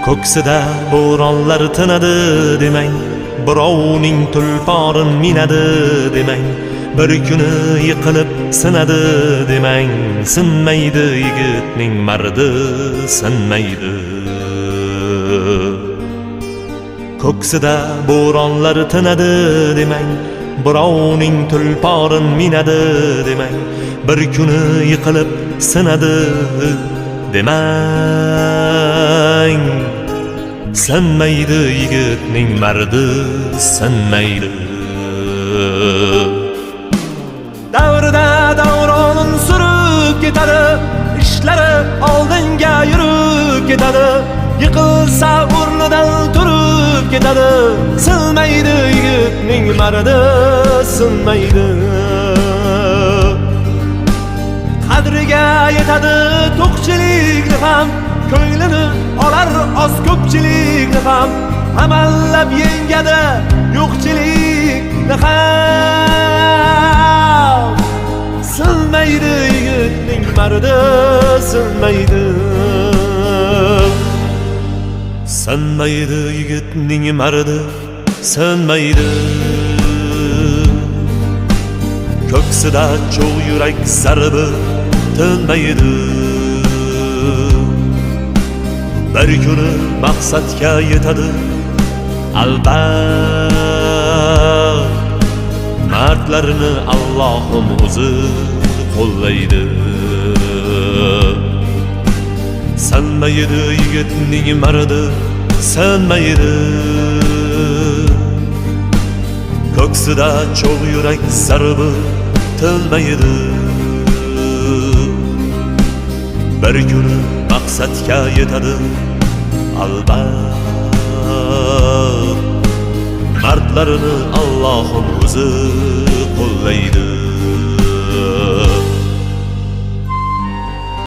Ko'ksida bo'ronlar tinadi demang, birovning tulporin minadi demang, bir kuni yiqilib sinadi demang, sinmaydi yigitning mardi, sinmaydi. Ko'ksida bo'ronlar tinadi demang, birovning tulporin minadi demang, bir kuni yiqilib sinadi demang, sinmaydi yigitning mardi, sinmaydi. Davrida davronin surib ketadi, ishlari oldinga yurib ketadi, yiqilsa o'rnidan turib ketadi, sinmaydi yigitning mardi, sinmaydi. Qadriga yetadi to'qchilikni ham, ko'nglini olar oz ko'pchilikni ham, amallab yengadi yo'qchilikni ham, sinmaydi yigitning mardi, sinmaydi. Sinmaydi yigitning mardi, sinmaydi. Ko'ksida cho'g' yurak zarbi tinmaydi. Bir kuni maqsadga yetadi albat, mardlarni Allohim o'zi qo'llaydi. Sinmaydi yigitning mardi, sinmaydi. Ko'ksida cho'g' yurak zarbi tinmaydi. Bir kuni maqsadga yetadi albat, mardlarini Allohim o'zi qo'llaydi.